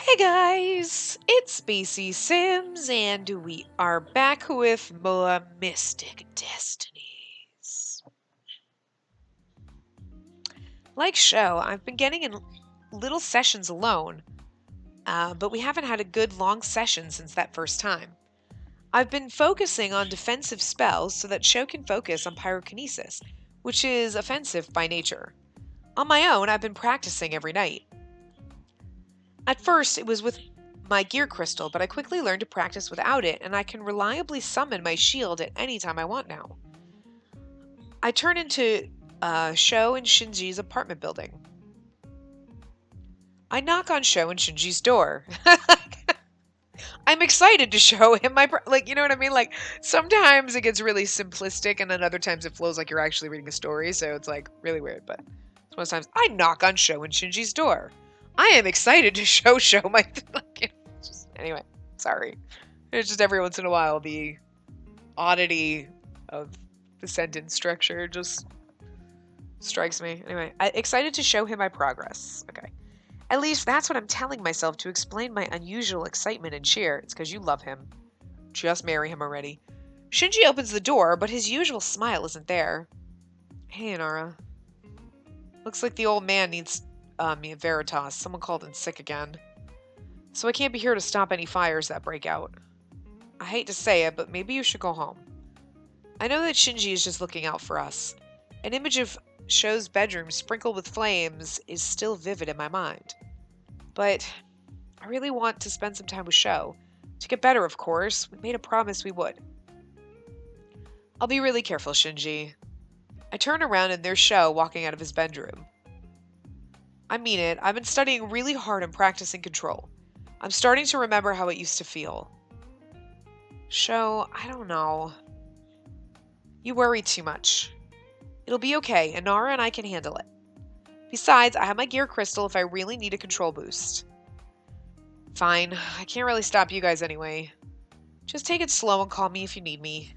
Hey guys, it's Spacey Sims, and we are back with more Mystic Destinies. Like show, I've been getting in little sessions alone, but we haven't had a good long session since that first time. I've been focusing on defensive spells so that show can focus on pyrokinesis, which is offensive by nature. On my own, I've been practicing every night. At first, it was with my gear crystal, but I quickly learned to practice without it, and I can reliably summon my shield at any time I want now. I turn into Sho and Shinji's apartment building. I knock on Sho and Shinji's door. I'm excited to show him my, you know what I mean? Like, sometimes it gets really simplistic, and then other times it flows like you're actually reading a story, so it's, like, really weird, but most times I knock on Sho and Shinji's door. I am excited to show my, anyway, sorry. It's just every once in a while the oddity of the sentence structure just strikes me. Anyway, excited to show him my progress. Okay. At least that's what I'm telling myself to explain my unusual excitement and cheer. It's because you love him. Just marry him already. Shinji opens the door, but his usual smile isn't there. Hey, Inara. Looks like the old man needs me at Veritas. Someone called in sick again. So I can't be here to stop any fires that break out. I hate to say it, but maybe you should go home. I know that Shinji is just looking out for us. An image of Sho's bedroom sprinkled with flames is still vivid in my mind. But I really want to spend some time with Sho. To get better, of course. We made a promise we would. I'll be really careful, Shinji. I turn around and there's Sho walking out of his bedroom. I mean it. I've been studying really hard and practicing control. I'm starting to remember how it used to feel. Sho, I don't know. You worry too much. It'll be okay. Inara and I can handle it. Besides, I have my gear crystal if I really need a control boost. Fine. I can't really stop you guys anyway. Just take it slow and call me if you need me.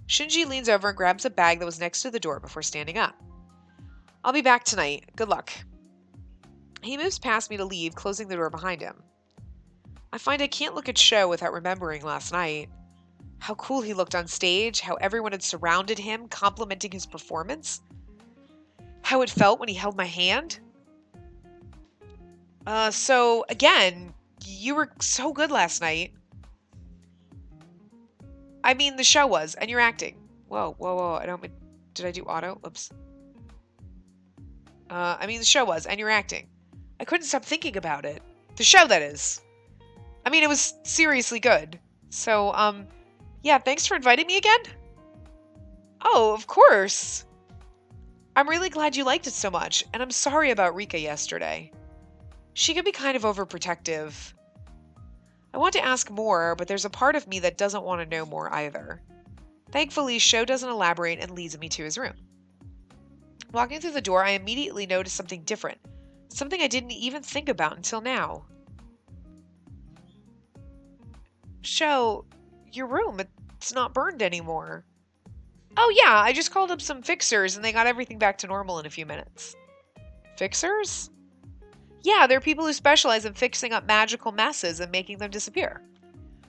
Shinji leans over and grabs a bag that was next to the door before standing up. I'll be back tonight. Good luck. He moves past me to leave, closing the door behind him. I find I can't look at Sho without remembering last night. How cool he looked on stage, how everyone had surrounded him, complimenting his performance. How it felt when he held my hand. So, again, you were so good last night. I mean, the show was, and you're acting. Whoa, did I do auto? Oops. I mean, the show was, and you're acting. I couldn't stop thinking about it. The show, that is. I mean, it was seriously good. So, yeah, thanks for inviting me again. Oh, of course. I'm really glad you liked it so much, and I'm sorry about Rika yesterday. She can be kind of overprotective. I want to ask more, but there's a part of me that doesn't want to know more either. Thankfully, Sho doesn't elaborate and leads me to his room. Walking through the door, I immediately notice something different. Something I didn't even think about until now. Sho, your room, it's not burned anymore. Oh yeah, I just called up some fixers and they got everything back to normal in a few minutes. Fixers? Yeah, they're people who specialize in fixing up magical messes and making them disappear.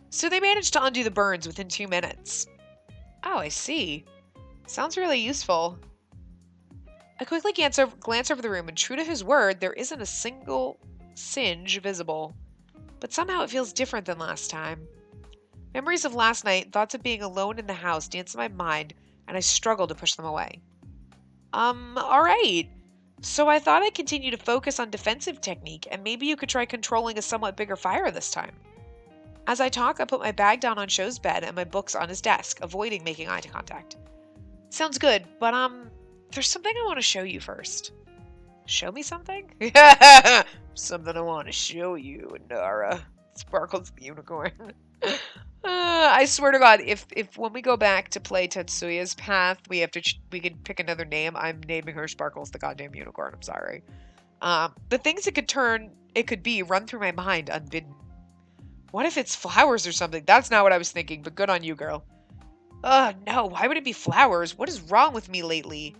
So they managed to undo the burns within 2 minutes. Oh, I see. Sounds really useful. I quickly glance over the room, and true to his word, there isn't a single singe visible. But somehow it feels different than last time. Memories of last night and thoughts of being alone in the house dance in my mind, and I struggle to push them away. Alright. So I thought I'd continue to focus on defensive technique, and maybe you could try controlling a somewhat bigger fire this time. As I talk, I put my bag down on Sho's bed and my books on his desk, avoiding making eye contact. Sounds good, but there's something I want to show you first. Show me something? Something I want to show you, Inara. Sparkles the unicorn. I swear to God, if when we go back to play Tetsuya's Path, we could pick another name. I'm naming her Sparkles the goddamn unicorn. I'm sorry. The things it could be run through my mind unbidden. What if it's flowers or something? That's not what I was thinking, but good on you, girl. No, why would it be flowers? What is wrong with me lately?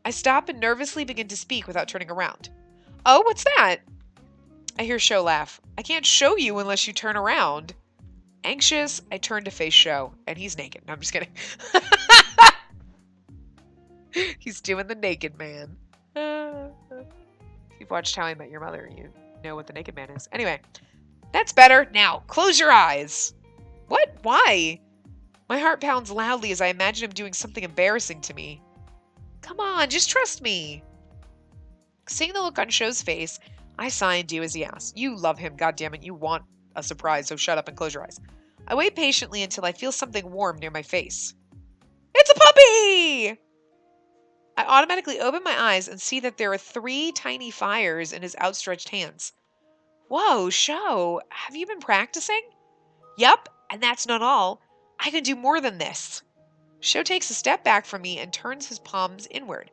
I stop and nervously begin to speak without turning around. Oh, what's that? I hear Sho laugh. I can't show you unless you turn around. Anxious, I turn to face Sho, and he's naked. No, I'm just kidding. He's doing the naked man. If you've watched How I Met Your Mother, you know what the naked man is. Anyway, that's better. Now, close your eyes. What? Why? My heart pounds loudly as I imagine him doing something embarrassing to me. Come on, just trust me. Seeing the look on Sho's face, I sigh and do as he asks. You love him, goddammit. You want a surprise, so shut up and close your eyes. I wait patiently until I feel something warm near my face. It's a puppy! I automatically open my eyes and see that there are 3 tiny fires in his outstretched hands. Whoa, Sho, have you been practicing? Yup, and that's not all. I can do more than this. Sho takes a step back from me and turns his palms inward.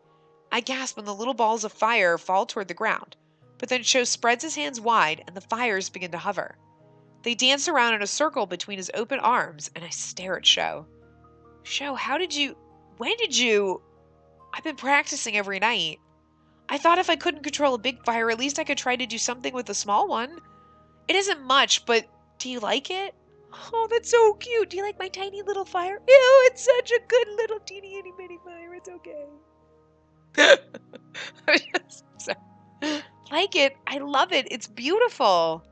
I gasp when the little balls of fire fall toward the ground, but then Sho spreads his hands wide and the fires begin to hover. They dance around in a circle between his open arms, and I stare at Sho. Sho, when did you... I've been practicing every night. I thought if I couldn't control a big fire, at least I could try to do something with a small one. It isn't much, but do you like it? Oh, that's so cute. Do you like my tiny little fire? Ew, it's such a good little teeny itty bitty fire. It's okay. Sorry. Like it. I love it. It's beautiful.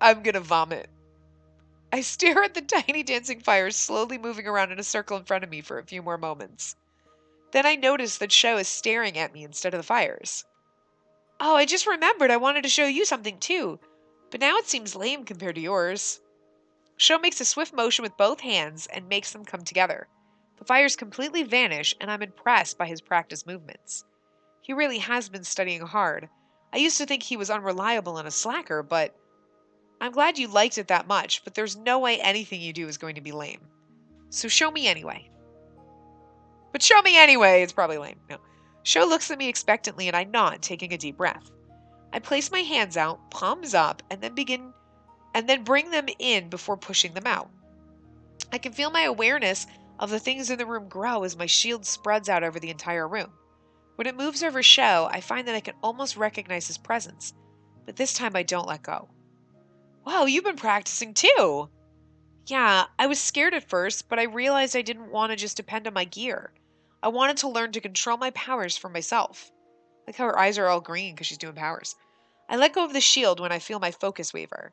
I'm gonna vomit. I stare at the tiny dancing fires slowly moving around in a circle in front of me for a few more moments. Then I notice that Sho is staring at me instead of the fires. Oh, I just remembered I wanted to show you something too, but now it seems lame compared to yours. Sho makes a swift motion with both hands and makes them come together. The fires completely vanish, and I'm impressed by his practice movements. He really has been studying hard. I used to think he was unreliable and a slacker, but I'm glad you liked it that much, but there's no way anything you do is going to be lame. So show me anyway. But show me anyway, it's probably lame. No. Sho looks at me expectantly and I nod, taking a deep breath. I place my hands out, palms up, and then bring them in before pushing them out. I can feel my awareness of the things in the room grow as my shield spreads out over the entire room. When it moves over Sho, I find that I can almost recognize his presence, but this time I don't let go. Wow, you've been practicing too! Yeah, I was scared at first, but I realized I didn't want to just depend on my gear. I wanted to learn to control my powers for myself. Like how her eyes are all green because she's doing powers. I let go of the shield when I feel my focus waver.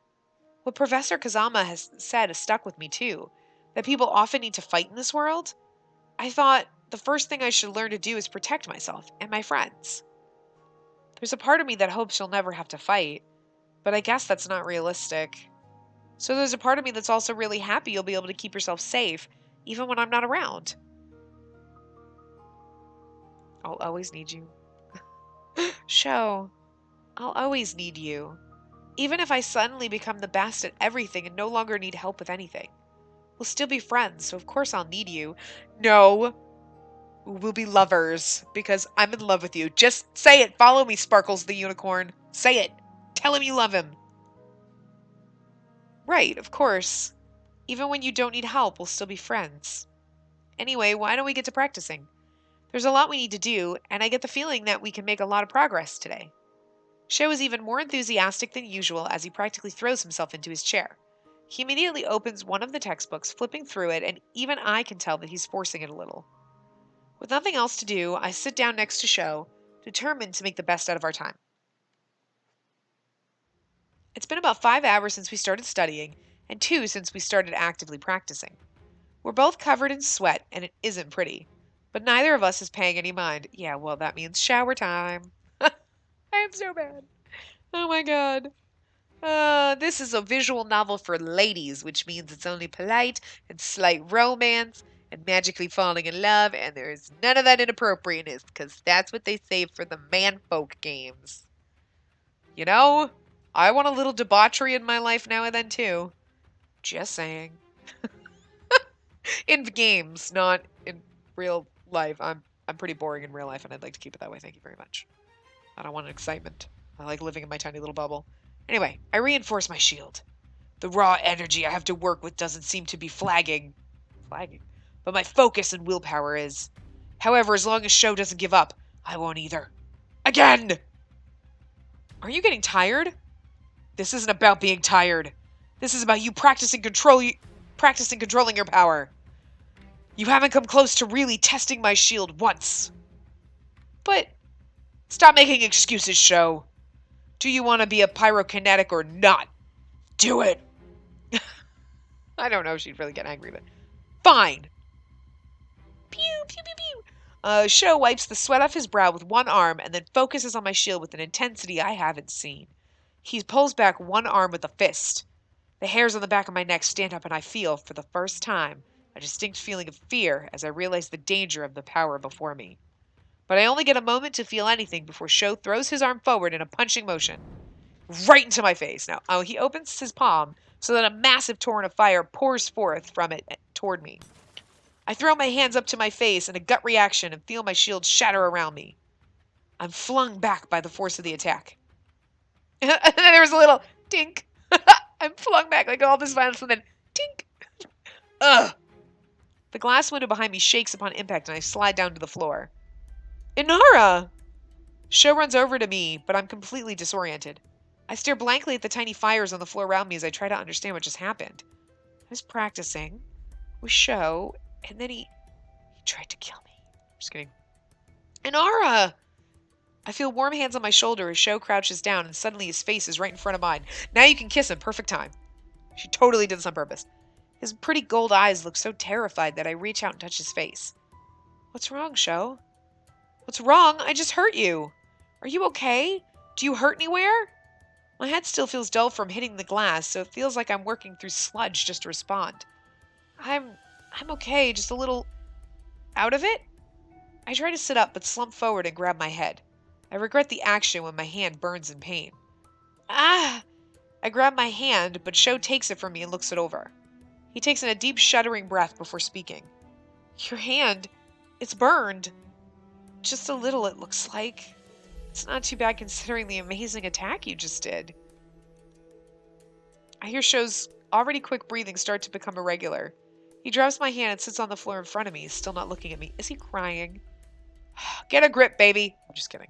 What Professor Kazama has said has stuck with me too, that people often need to fight in this world. I thought the first thing I should learn to do is protect myself and my friends. There's a part of me that hopes you'll never have to fight, but I guess that's not realistic. So there's a part of me that's also really happy you'll be able to keep yourself safe, even when I'm not around. I'll always need you. Sho, I'll always need you. Even if I suddenly become the best at everything and no longer need help with anything. We'll still be friends, so of course I'll need you. No. We'll be lovers, because I'm in love with you. Just say it. Follow me, Sparkles the unicorn. Say it. Tell him you love him. Right, of course. Even when you don't need help, we'll still be friends. Anyway, why don't we get to practicing? There's a lot we need to do, and I get the feeling that we can make a lot of progress today. Sho is even more enthusiastic than usual as he practically throws himself into his chair. He immediately opens one of the textbooks, flipping through it, and even I can tell that he's forcing it a little. With nothing else to do, I sit down next to Sho, determined to make the best out of our time. It's been about 5 hours since we started studying, and 2 since we started actively practicing. We're both covered in sweat, and it isn't pretty. But neither of us is paying any mind. Yeah, well, that means shower time. I am so bad. Oh my god. This is a visual novel for ladies, which means it's only polite and slight romance and magically falling in love, and there's none of that inappropriateness, because that's what they save for the man-folk games. You know, I want a little debauchery in my life now and then, too. Just saying. In games, not in real life. I'm pretty boring in real life, and I'd like to keep it that way. Thank you very much. I don't want excitement. I like living in my tiny little bubble. Anyway, I reinforce my shield. The raw energy I have to work with doesn't seem to be flagging. But my focus and willpower is. However, as long as Sho doesn't give up, I won't either. Again! Are you getting tired? This isn't about being tired. This is about you practicing controlling your power. You haven't come close to really testing my shield once. But stop making excuses, Sho. Do you want to be a pyrokinetic or not? Do it. I don't know if she'd really get angry, but fine. Pew, pew, pew, pew. Sho wipes the sweat off his brow with one arm and then focuses on my shield with an intensity I haven't seen. He pulls back one arm with a fist. The hairs on the back of my neck stand up and I feel, for the first time, a distinct feeling of fear as I realize the danger of the power before me. But I only get a moment to feel anything before Sho throws his arm forward in a punching motion. Right into my face. Now, he opens his palm so that a massive torrent of fire pours forth from it toward me. I throw my hands up to my face in a gut reaction and feel my shield shatter around me. I'm flung back by the force of the attack. And then there was a little tink. I'm flung back like all this violence and then tink. Ugh. The glass window behind me shakes upon impact and I slide down to the floor. Inara! Sho runs over to me, but I'm completely disoriented. I stare blankly at the tiny fires on the floor around me as I try to understand what just happened. I was practicing with Sho, and then he tried to kill me. Just kidding. Inara! I feel warm hands on my shoulder as Sho crouches down, and suddenly his face is right in front of mine. Now you can kiss him. Perfect time. She totally did this on purpose. His pretty gold eyes look so terrified that I reach out and touch his face. What's wrong, Sho? What's wrong? I just hurt you. Are you okay? Do you hurt anywhere? My head still feels dull from hitting the glass, so it feels like I'm working through sludge just to respond. I'm okay, just a little out of it? I try to sit up, but slump forward and grab my head. I regret the action when my hand burns in pain. Ah! I grab my hand, but Sho takes it from me and looks it over. He takes in a deep, shuddering breath before speaking. Your hand, it's burned. Just a little, it looks like. It's not too bad considering the amazing attack you just did. I hear Sho's already quick breathing start to become irregular. He drops my hand and sits on the floor in front of me, still not looking at me. Is he crying? Get a grip, baby. I'm just kidding.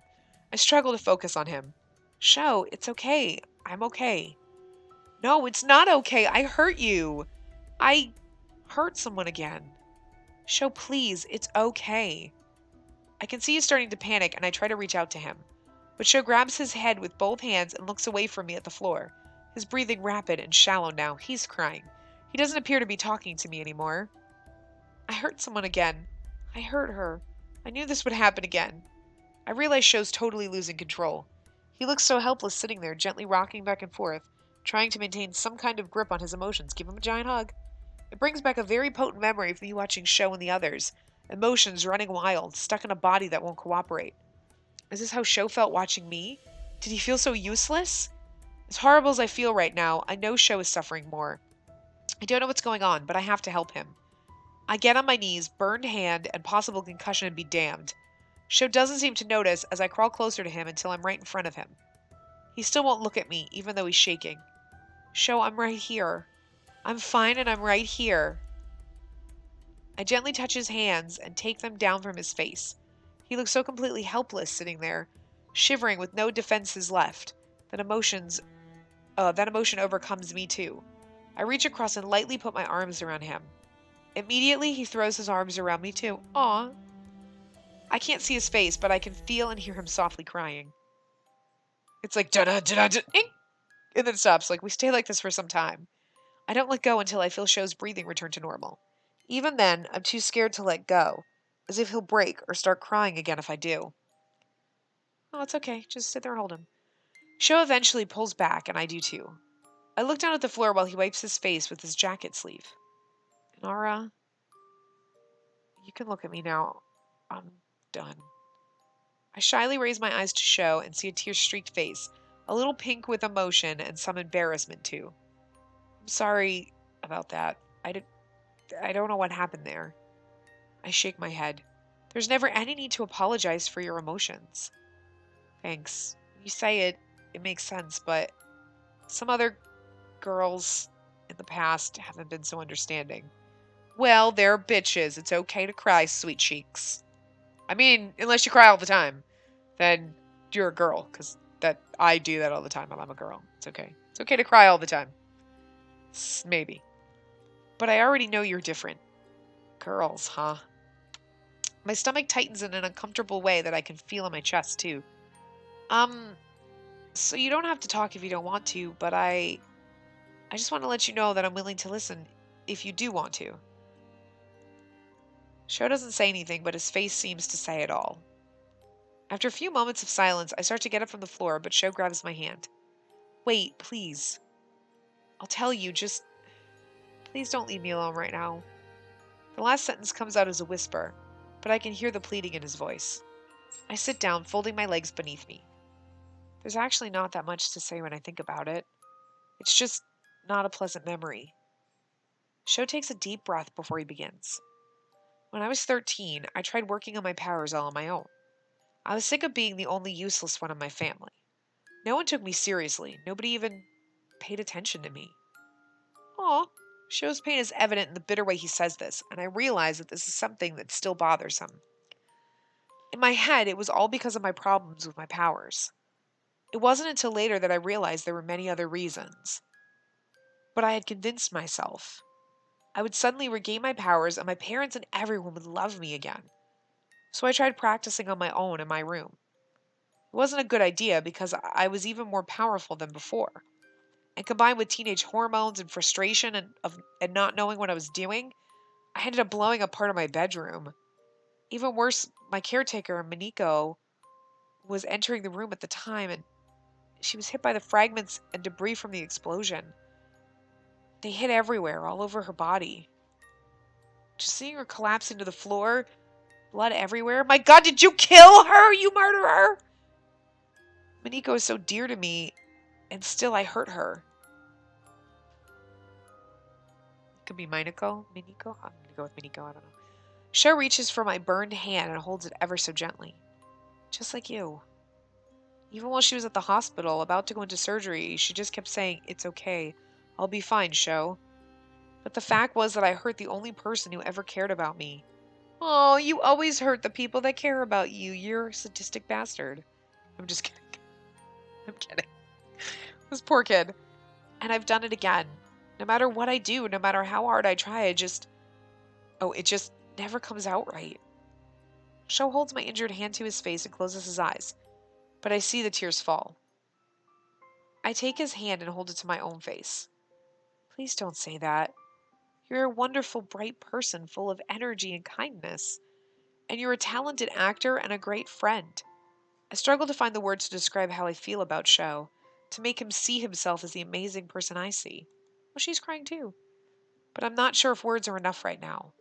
I struggle to focus on him. Sho, it's okay. I'm okay. No, it's not okay. I hurt you. I hurt someone again. Sho, please. It's okay. I can see he's starting to panic, and I try to reach out to him. But Sho grabs his head with both hands and looks away from me at the floor. His breathing rapid and shallow now. He's crying. He doesn't appear to be talking to me anymore. I hurt someone again. I hurt her. I knew this would happen again. I realize Sho's totally losing control. He looks so helpless sitting there, gently rocking back and forth, trying to maintain some kind of grip on his emotions. Give him a giant hug. It brings back a very potent memory of me watching Sho and the others. Emotions running wild, stuck in a body that won't cooperate. Is this how Sho felt watching me? Did he feel so useless? As horrible as I feel right now, I know Sho is suffering more. I don't know what's going on, but I have to help him. I get on my knees, burned hand, and possible concussion and be damned. Sho doesn't seem to notice as I crawl closer to him until I'm right in front of him. He still won't look at me, even though he's shaking. Sho, I'm right here. I'm fine and I'm right here. I gently touch his hands and take them down from his face. He looks so completely helpless sitting there, shivering with no defenses left. That emotion overcomes me too. I reach across and lightly put my arms around him. Immediately, he throws his arms around me too. Aw. I can't see his face, but I can feel and hear him softly crying. It's like da-da-da-da-da, and then stops. Like, we stay like this for some time. I don't let go until I feel Sho's breathing return to normal. Even then, I'm too scared to let go, as if he'll break or start crying again if I do. Oh, it's okay. Just sit there and hold him. Sho eventually pulls back, and I do too. I look down at the floor while he wipes his face with his jacket sleeve. Nara, you can look at me now. I'm done. I shyly raise my eyes to Sho and see a tear-streaked face, a little pink with emotion and some embarrassment too. I'm sorry about that. I don't know what happened there. I shake my head. There's never any need to apologize for your emotions. Thanks. When you say it, it makes sense, but some other girls in the past haven't been so understanding. Well, they're bitches. It's okay to cry, sweet cheeks. I mean, unless you cry all the time, then you're a girl, because I do that all the time, and I'm a girl. It's okay. It's okay to cry all the time. Maybe. But I already know you're different. Girls, huh? My stomach tightens in an uncomfortable way that I can feel in my chest, too. Um, so you don't have to talk if you don't want to, but I just want to let you know that I'm willing to listen if you do want to. Sho doesn't say anything, but his face seems to say it all. After a few moments of silence, I start to get up from the floor, but Sho grabs my hand. Wait, please. I'll tell you, just please don't leave me alone right now. The last sentence comes out as a whisper, but I can hear the pleading in his voice. I sit down, folding my legs beneath me. There's actually not that much to say when I think about it. It's just not a pleasant memory. Sho takes a deep breath before he begins. When I was 13, I tried working on my powers all on my own. I was sick of being the only useless one in my family. No one took me seriously. Nobody even paid attention to me. Aw, Sho's pain is evident in the bitter way he says this, and I realize that this is something that still bothers him. In my head, it was all because of my problems with my powers. It wasn't until later that I realized there were many other reasons. But I had convinced myself. I would suddenly regain my powers, and my parents and everyone would love me again. So I tried practicing on my own in my room. It wasn't a good idea because I was even more powerful than before. And combined with teenage hormones and frustration and not knowing what I was doing, I ended up blowing up part of my bedroom. Even worse, my caretaker, Miniko, was entering the room at the time and she was hit by the fragments and debris from the explosion. They hit everywhere, all over her body. Just seeing her collapse into the floor, blood everywhere. My God, did you kill her, you murderer? Miniko is so dear to me, and still I hurt her. It could be Miniko? Miniko? I'm going to go with Miniko, I don't know. Sho reaches for my burned hand and holds it ever so gently. Just like you. Even while she was at the hospital, about to go into surgery, she just kept saying, "It's okay. I'll be fine, Sho." But the fact was that I hurt the only person who ever cared about me. Oh, you always hurt the people that care about you. You're a sadistic bastard. I'm just kidding. I'm kidding. This poor kid. And I've done it again. No matter what I do, no matter how hard I try, it just never comes out right. Sho holds my injured hand to his face and closes his eyes, but I see the tears fall. I take his hand and hold it to my own face. Please don't say that. You're a wonderful, bright person full of energy and kindness. And you're a talented actor and a great friend. I struggle to find the words to describe how I feel about Sho, to make him see himself as the amazing person I see. Well, she's crying too. But I'm not sure if words are enough right now.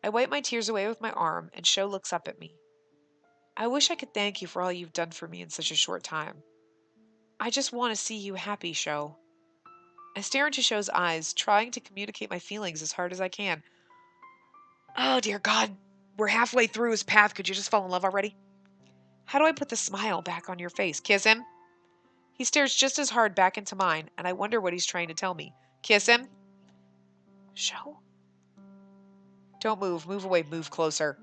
I wipe my tears away with my arm, and Sho looks up at me. I wish I could thank you for all you've done for me in such a short time. I just want to see you happy, Sho. I stare into Sho's eyes, trying to communicate my feelings as hard as I can. Oh, dear God. We're halfway through his path. Could you just fall in love already? How do I put the smile back on your face? Kiss him? He stares just as hard back into mine, and I wonder what he's trying to tell me. Kiss him? Sho? Don't move. Move away. Move closer.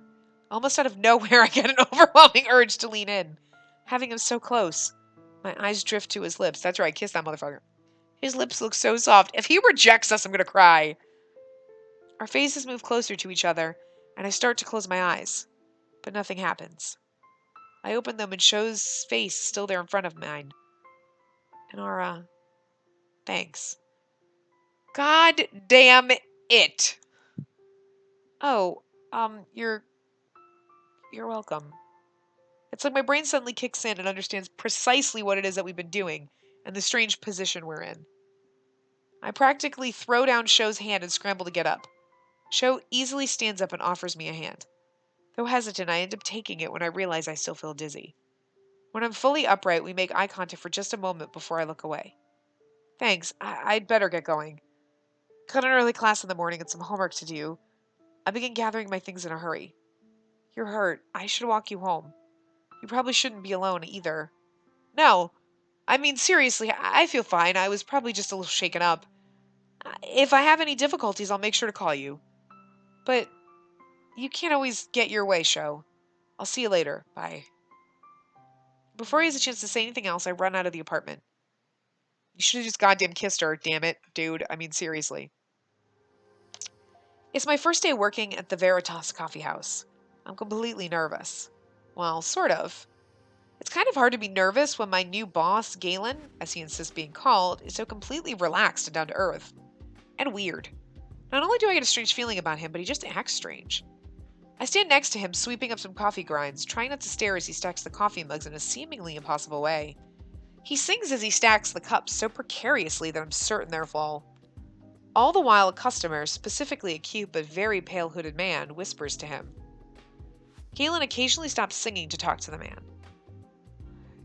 Almost out of nowhere, I get an overwhelming urge to lean in. Having him so close. My eyes drift to his lips. That's right. Kiss that motherfucker. His lips look so soft. If he rejects us, I'm going to cry. Our faces move closer to each other, and I start to close my eyes. But nothing happens. I open them and Sho's face still there in front of mine. Inara, thanks. God damn it. Oh, you're welcome. It's like my brain suddenly kicks in and understands precisely what it is that we've been doing and the strange position we're in. I practically throw down Sho's hand and scramble to get up. Sho easily stands up and offers me a hand. Though hesitant, I end up taking it when I realize I still feel dizzy. When I'm fully upright, we make eye contact for just a moment before I look away. Thanks, I'd better get going. Got an early class in the morning and some homework to do. I begin gathering my things in a hurry. You're hurt. I should walk you home. You probably shouldn't be alone either. No. I mean, seriously, I feel fine. I was probably just a little shaken up. If I have any difficulties, I'll make sure to call you. But you can't always get your way, Sho. I'll see you later. Bye. Before he has a chance to say anything else, I run out of the apartment. You should have just goddamn kissed her, damn it, dude. I mean, seriously. It's my first day working at the Veritas Coffee House. I'm completely nervous. Well, sort of. It's kind of hard to be nervous when my new boss, Galen, as he insists being called, is so completely relaxed and down to earth. And weird. Not only do I get a strange feeling about him, but he just acts strange. I stand next to him, sweeping up some coffee grinds, trying not to stare as he stacks the coffee mugs in a seemingly impossible way. He sings as he stacks the cups so precariously that I'm certain they'll fall. All the while, a customer, specifically a cute but very pale-hooded man, whispers to him. Galen occasionally stops singing to talk to the man.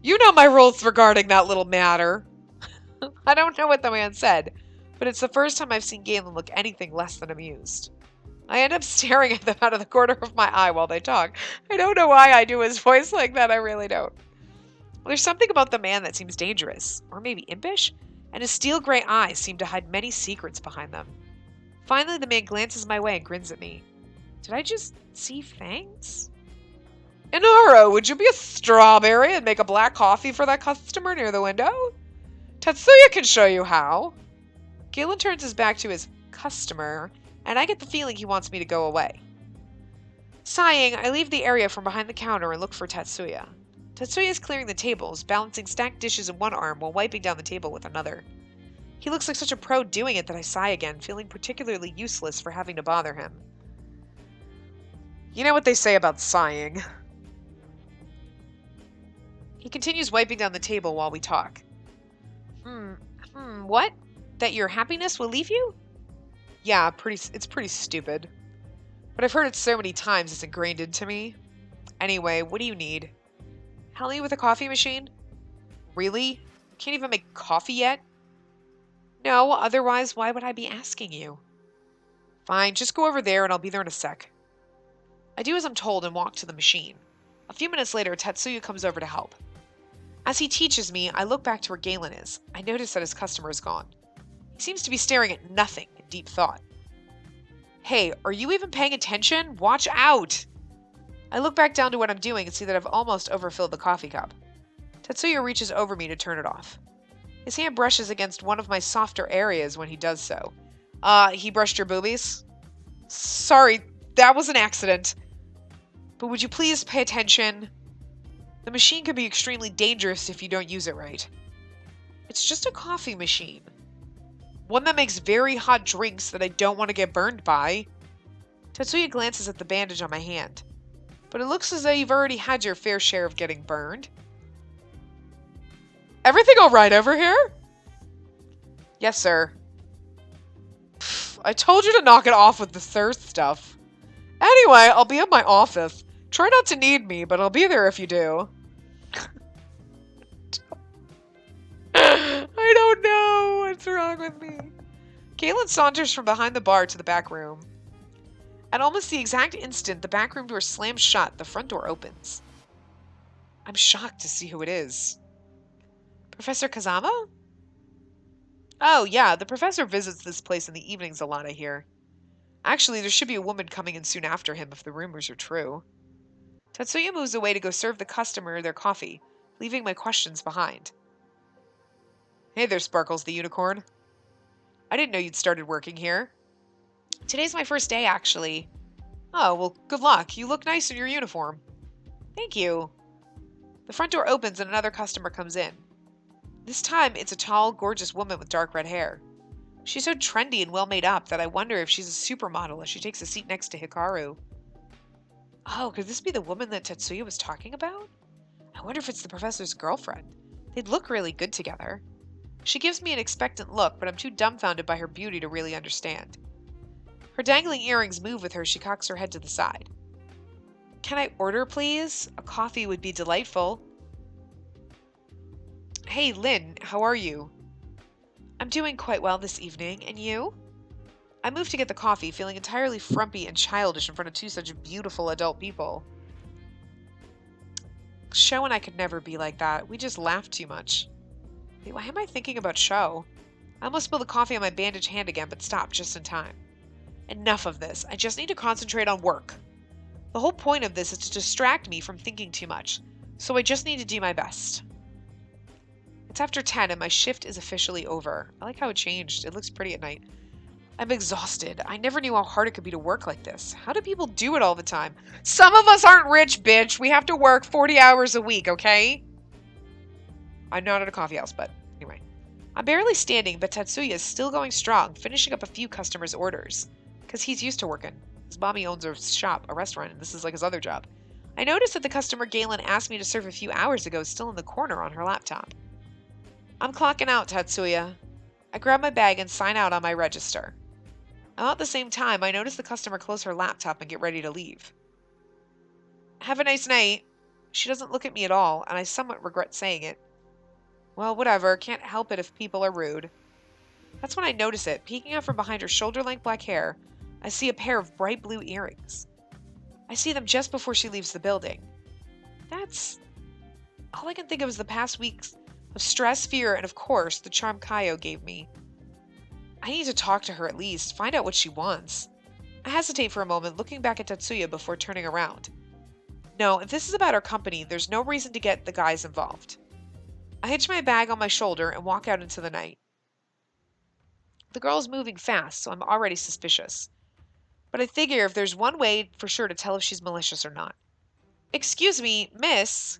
You know my rules regarding that little matter. I don't know what the man said, but it's the first time I've seen Galen look anything less than amused. I end up staring at them out of the corner of my eye while they talk. I don't know why I do his voice like that, I really don't. There's something about the man that seems dangerous, or maybe impish, and his steel gray eyes seem to hide many secrets behind them. Finally, the man glances my way and grins at me. Did I just see fangs? Inara, would you be a strawberry and make a black coffee for that customer near the window? Tatsuya can show you how. Galen turns his back to his customer, and I get the feeling he wants me to go away. Sighing, I leave the area from behind the counter and look for Tatsuya. Tatsuya is clearing the tables, balancing stacked dishes in one arm while wiping down the table with another. He looks like such a pro doing it that I sigh again, feeling particularly useless for having to bother him. You know what they say about sighing. He continues wiping down the table while we talk. What? That your happiness will leave you? Yeah, it's pretty stupid. But I've heard it so many times it's ingrained into me. Anyway, what do you need? Help you with a coffee machine? Really? Can't even make coffee yet? No, otherwise why would I be asking you? Fine, just go over there and I'll be there in a sec. I do as I'm told and walk to the machine. A few minutes later, Tatsuya comes over to help. As he teaches me, I look back to where Galen is. I notice that his customer is gone. He seems to be staring at nothing in deep thought. Hey, are you even paying attention? Watch out! I look back down to what I'm doing and see that I've almost overfilled the coffee cup. Tatsuya reaches over me to turn it off. His hand brushes against one of my softer areas when he does so. He brushed your boobies? Sorry, that was an accident. But would you please pay attention? The machine can be extremely dangerous if you don't use it right. It's just a coffee machine. One that makes very hot drinks that I don't want to get burned by. Tatsuya glances at the bandage on my hand. But it looks as though you've already had your fair share of getting burned. Everything alright over here? Yes, sir. I told you to knock it off with the thirst stuff. Anyway, I'll be at my office. Try not to need me, but I'll be there if you do. I don't know what's wrong with me. Galen saunters from behind the bar to the back room. At almost the exact instant the back room door slams shut, the front door opens. I'm shocked to see who it is. Professor Kazama? Oh, yeah, the professor visits this place in the evenings a lot, I hear. Actually, there should be a woman coming in soon after him if the rumors are true. Tatsuya moves away to go serve the customer their coffee, leaving my questions behind. Hey there, Sparkles the Unicorn. I didn't know you'd started working here. Today's my first day, actually. Oh, well, good luck. You look nice in your uniform. Thank you. The front door opens and another customer comes in. This time, it's a tall, gorgeous woman with dark red hair. She's so trendy and well made up that I wonder if she's a supermodel as she takes a seat next to Hikaru. Oh, could this be the woman that Tatsuya was talking about? I wonder if it's the professor's girlfriend. They'd look really good together. She gives me an expectant look, but I'm too dumbfounded by her beauty to really understand. Her dangling earrings move with her. She cocks her head to the side. Can I order, please? A coffee would be delightful. Hey, Lynn, how are you? I'm doing quite well this evening, and you? I moved to get the coffee, feeling entirely frumpy and childish in front of two such beautiful adult people. Sho and I could never be like that. We just laugh too much. Wait, why am I thinking about Sho? I almost spilled the coffee on my bandaged hand again, but stopped just in time. Enough of this. I just need to concentrate on work. The whole point of this is to distract me from thinking too much, so I just need to do my best. It's after 10 and my shift is officially over. I like how it changed. It looks pretty at night. I'm exhausted. I never knew how hard it could be to work like this. How do people do it all the time? Some of us aren't rich, bitch. We have to work 40 hours a week, okay? I'm not at a coffee house, but anyway. I'm barely standing, but Tatsuya is still going strong, finishing up a few customers' orders. Because he's used to working. His mommy owns a shop, a restaurant, and this is like his other job. I noticed that the customer Galen asked me to serve a few hours ago is still in the corner on her laptop. I'm clocking out, Tatsuya. I grab my bag and sign out on my register. About the same time, I notice the customer close her laptop and get ready to leave. Have a nice night. She doesn't look at me at all, and I somewhat regret saying it. Well, whatever. Can't help it if people are rude. That's when I notice it. Peeking out from behind her shoulder-length black hair, I see a pair of bright blue earrings. I see them just before she leaves the building. That's... all I can think of is the past weeks of stress, fear, and of course, the charm Kaio gave me. I need to talk to her at least, find out what she wants. I hesitate for a moment, looking back at Tatsuya before turning around. No, if this is about our company, there's no reason to get the guys involved. I hitch my bag on my shoulder and walk out into the night. The girl's moving fast, so I'm already suspicious. But I figure if there's one way for sure to tell if she's malicious or not. Excuse me, miss.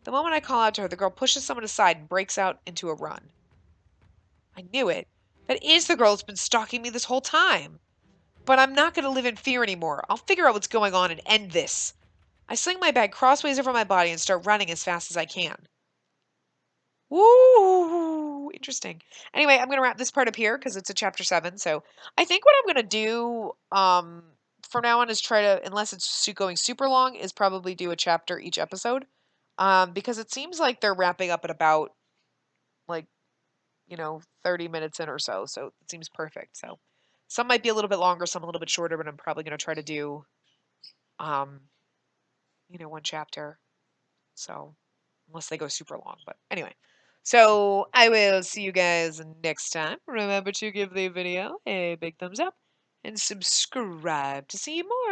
The moment I call out to her, the girl pushes someone aside and breaks out into a run. I knew it. That is the girl that's been stalking me this whole time. But I'm not going to live in fear anymore. I'll figure out what's going on and end this. I sling my bag crossways over my body and start running as fast as I can. Woo! Interesting. Anyway, I'm going to wrap this part up here because it's a chapter 7. So I think what I'm going to do from now on is try to, unless it's going super long, is probably do a chapter each episode. Because it seems like they're wrapping up at about, like, 30 minutes in or so. So it seems perfect. So some might be a little bit longer, some a little bit shorter, but I'm probably going to try to do, um, one chapter. So unless they go super long. But anyway, so I will see you guys next time. Remember to give the video a big thumbs up and subscribe to see more.